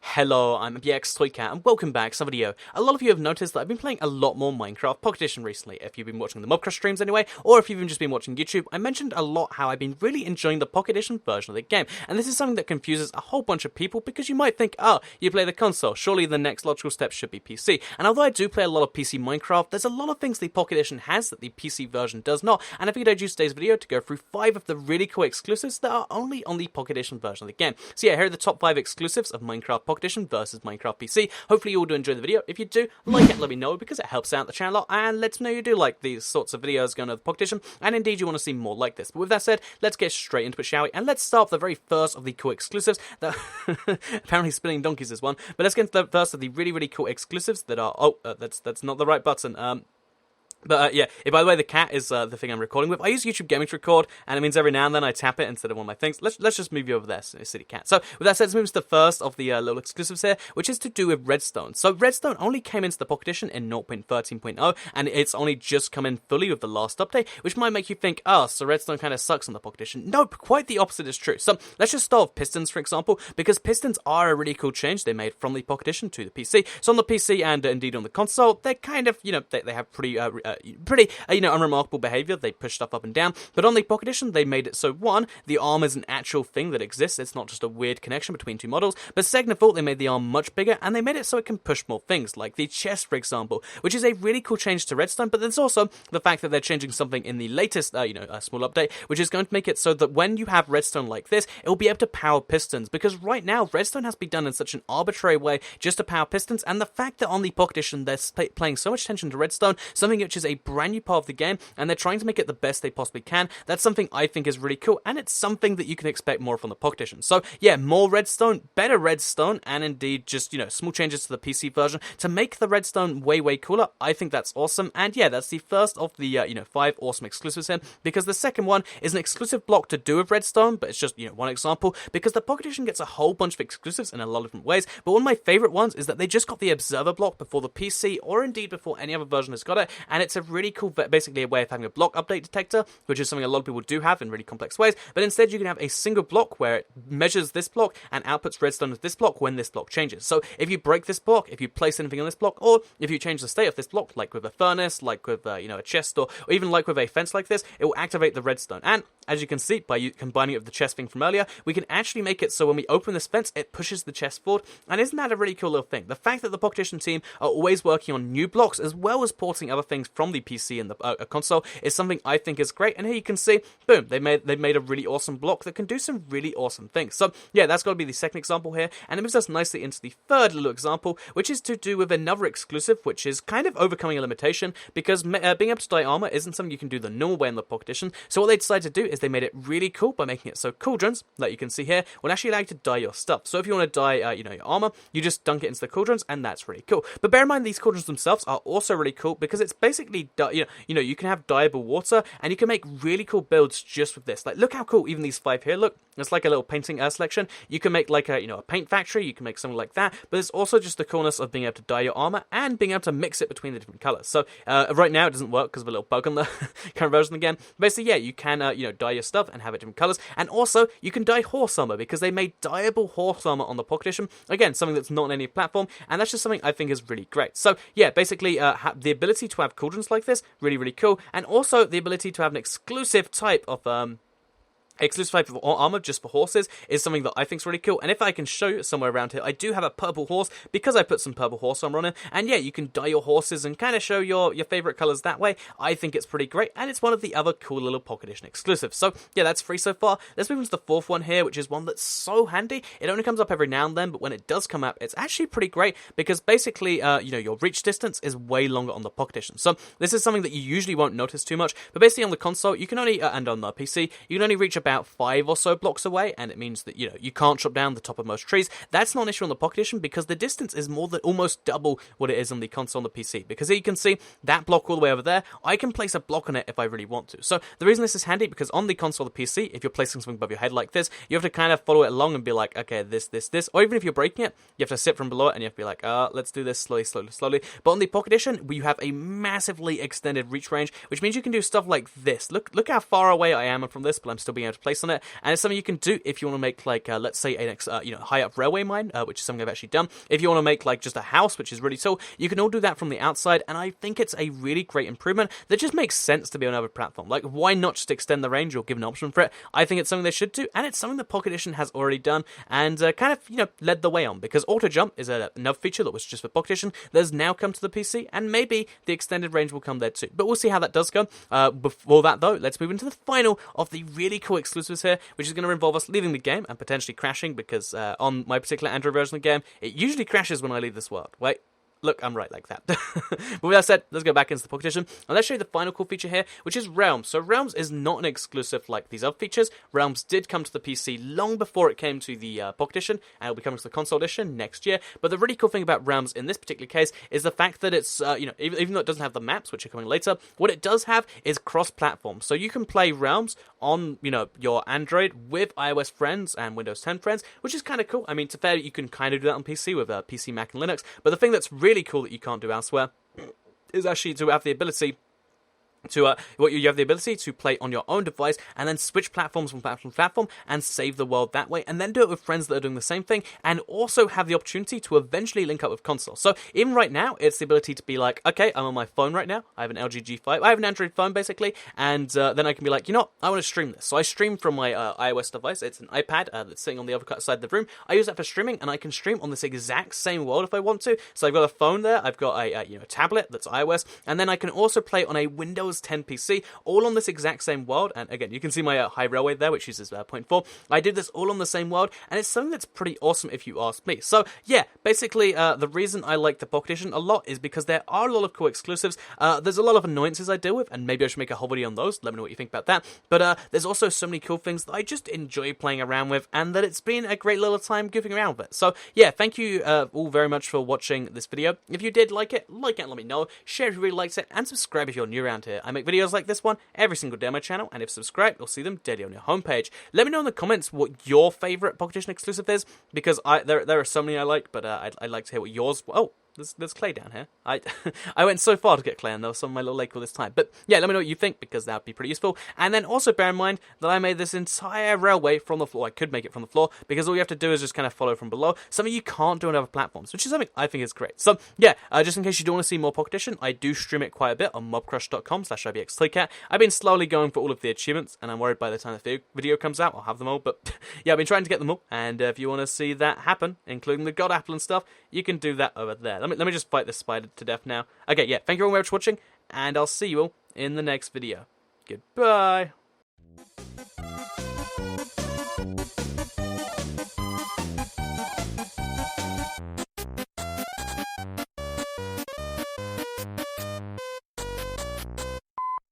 Hello, I'm BX and welcome back to the video. A lot of you have noticed that I've been playing a lot more Minecraft Pocket Edition recently. If you've been watching the Mobcraft streams anyway, or if you've even just been watching YouTube, I mentioned a lot how I've been really enjoying the Pocket Edition version of the game. And this is something that confuses a whole bunch of people because you might think, oh, you play the console, surely the next logical step should be PC. And although I do play a lot of PC Minecraft, there's a lot of things the Pocket Edition has that the PC version does not. And I figured I'd use today's video to go through 5 of the really cool exclusives that are only on the Pocket Edition version of the game. So yeah, here are the top 5 exclusives of Minecraft Pocket Edition versus Minecraft PC. Hopefully you all do enjoy the video. If you do, like it, let me know because it helps out the channel a lot and lets me know you do like these sorts of videos going over the Pocket Edition and indeed you want to see more like this. But with that said, let's get straight into it, shall we? And let's start with the very first of the cool exclusives that apparently spinning donkeys is one. But let's get into the first of the really cool exclusives that are that's not the right button. Yeah, by the way, the cat is the thing I'm recording with. I use YouTube Gaming to record, and it means every now and then I tap it instead of one of my things. Let's just move you over there, silly cat. So, with that said, let's move to the first of the little exclusives here, which is to do with Redstone. So, Redstone only came into the Pocket Edition in 0.13.0, and it's only just come in fully with the last update, which might make you think, so Redstone kind of sucks on the Pocket Edition. Nope, quite the opposite is true. So, let's just start with pistons, for example, because pistons are a really cool change they made from the Pocket Edition to the PC. So, on the PC and indeed on the console, they're kind of, they have pretty unremarkable behavior. They push stuff up and down. But on the Pocket Edition, they made it so, one, the arm is an actual thing that exists. It's not just a weird connection between two models. But second of all, they made the arm much bigger, and they made it so it can push more things, like the chest, for example, which is a really cool change to Redstone. But there's also the fact that they're changing something in the latest, small update, which is going to make it so that when you have Redstone like this, it will be able to power pistons. Because right now, Redstone has to be done in such an arbitrary way just to power pistons, and the fact that on the Pocket Edition, they're paying so much attention to Redstone, something which is a brand new part of the game, and they're trying to make it the best they possibly can. That's something I think is really cool, and it's something that you can expect more from the Pocket Edition. So yeah, more Redstone, better Redstone, and indeed just, small changes to the PC version to make the Redstone way cooler. I think that's awesome, and yeah, that's the first of the, 5 awesome exclusives here, because the second one is an exclusive block to do with Redstone, but it's just, one example, because the Pocket Edition gets a whole bunch of exclusives in a lot of different ways, but one of my favorite ones is that they just got the Observer block before the PC, or indeed before any other version has got it, and it's a really cool, basically a way of having a block update detector, which is something a lot of people do have in really complex ways, but instead you can have a single block where it measures this block and outputs redstone as this block when this block changes. So if you break this block, if you place anything on this block, or if you change the state of this block, like with a furnace, like with a chest, or even like with a fence like this, it will activate the redstone. And as you can see, by combining it with the chest thing from earlier, we can actually make it so when we open this fence, it pushes the chest forward. And isn't that a really cool little thing? The fact that the Pocket Edition team are always working on new blocks as well as porting other things from the PC and the console is something I think is great. And here you can see, boom, they made a really awesome block that can do some really awesome things. So yeah, that's got to be the second example here, and it moves us nicely into the third little example, which is to do with another exclusive, which is kind of overcoming a limitation, because being able to dye armor isn't something you can do the normal way in the Pocket Edition. So what they decided to do is they made it really cool by making it so cauldrons, like you can see here, will actually allow you to dye your stuff. So if you want to dye, your armor, you just dunk it into the cauldrons, and that's really cool. But bear in mind, these cauldrons themselves are also really cool because it's basically, you can have dyeable water, and you can make really cool builds just with this. Like, look how cool even these 5 here look. It's like a little painting selection. You can make like a paint factory. You can make something like that. But there's also just the coolness of being able to dye your armor and being able to mix it between the different colors. So right now it doesn't work because of a little bug on the current version again. Basically, yeah, you can dye your stuff and have it different colors. And also you can dye horse armor because they made dyeable horse armor on the Pocket Edition. Again, something that's not on any platform, and that's just something I think is really great. So yeah, basically the ability to have cauldrons like this, really cool, and also the ability to have an exclusive type of armor just for horses is something that I think is really cool. And if I can show you somewhere around here, I do have a purple horse because I put some purple horse armor on it. And yeah, you can dye your horses and kind of show your favorite colors that way. I think it's pretty great, and it's one of the other cool little Pocket Edition exclusives. So yeah, that's 3 so far. Let's move on to the fourth one here, which is one that's so handy. It only comes up every now and then, but when it does come up, it's actually pretty great because basically, your reach distance is way longer on the Pocket Edition. So this is something that you usually won't notice too much, but basically on the console, you can only, and on the PC, you can only reach about 5 or so blocks away, and it means that you can't chop down the top of most trees. That's not an issue on the Pocket Edition because the distance is more than almost double what it is on the console and the PC. Because here you can see that block all the way over there. I can place a block on it if I really want to. So the reason this is handy because on the console or the PC, if you're placing something above your head like this, you have to kind of follow it along and be like, okay, this, or even if you're breaking it, you have to sit from below it and you have to be like, let's do this slowly. But on the Pocket Edition, you have a massively extended reach range, which means you can do stuff like this. Look how far away I am from this, but I'm still being able to place on it, and it's something you can do if you want to make, like, let's say, an high up railway mine, which is something I've actually done. If you want to make, like, just a house, which is really tall, you can all do that from the outside, and I think it's a really great improvement that just makes sense to be on another platform. Like, why not just extend the range or give an option for it? I think it's something they should do, and it's something the Pocket Edition has already done, and kind of, led the way on, because auto jump is another feature that was just for Pocket Edition that has now come to the PC, and maybe the extended range will come there too. But we'll see how that does go. Before that, though, let's move into the final of the really cool exclusives here, which is going to involve us leaving the game and potentially crashing, because on my particular Android version of the game, it usually crashes when I leave this world. Wait. Look, I'm right like that. But with that said, let's go back into the Pocket Edition, and let's show you the final cool feature here, which is Realms. So Realms is not an exclusive like these other features. Realms did come to the PC long before it came to the Pocket Edition, and it'll be coming to the console edition next year. But the really cool thing about Realms in this particular case is the fact that it's, even though it doesn't have the maps, which are coming later, what it does have is cross-platform. So you can play Realms on, your Android with iOS friends and Windows 10 friends, which is kind of cool. I mean, to fair, you can kind of do that on PC with PC, Mac, and Linux. But the thing that's really cool that you can't do elsewhere is actually to have the ability to you have the ability to play on your own device and then switch platforms from platform to platform and save the world that way, and then do it with friends that are doing the same thing, and also have the opportunity to eventually link up with consoles. So even right now, it's the ability to be like, okay, I'm on my phone right now, I have an LG G5, I have an Android phone basically, and then I can be like, I want to stream this. So I stream from my iOS device. It's an iPad that's sitting on the other side of the room. I use that for streaming, and I can stream on this exact same world if I want to. So I've got a phone there, I've got a tablet that's iOS, and then I can also play on a Windows 10 PC, all on this exact same world. And again, you can see my high railway there, which uses 0.4. I did this all on the same world, and it's something that's pretty awesome if you ask me. So yeah, basically the reason I like the Pocket Edition a lot is because there are a lot of cool exclusives. There's a lot of annoyances I deal with, and maybe I should make a whole video on those. Let me know what you think about that. But there's also so many cool things that I just enjoy playing around with, and that it's been a great little time goofing around with it. So yeah, thank you all very much for watching this video. If you did like it, and let me know. Share if you really liked it, and subscribe if you're new around here. I make videos like this one every single day on my channel, and if subscribed, you'll see them daily on your homepage. Let me know in the comments what your favorite Pocket Edition exclusive is, because there are so many I like, but I'd like to hear what yours. Oh, there's clay down here. I went so far to get clay, and there was some of my little lake all this time. But yeah, let me know what you think, because that would be pretty useful. And then also bear in mind that I made this entire railway from the floor. I could make it from the floor, because all you have to do is just kind of follow from below. Something you can't do on other platforms, which is something I think is great. So yeah, just in case you do want to see more Pocket Edition, I do stream it quite a bit on mobcrush.com/ibxtoycat. I've been slowly going for all of the achievements, and I'm worried by the time the video comes out, I'll have them all. But yeah, I've been trying to get them all, and if you want to see that happen, including the God Apple and stuff, you can do that over there. Let me just fight this spider to death now. Okay, yeah, thank you all very much for watching, and I'll see you all in the next video. Goodbye.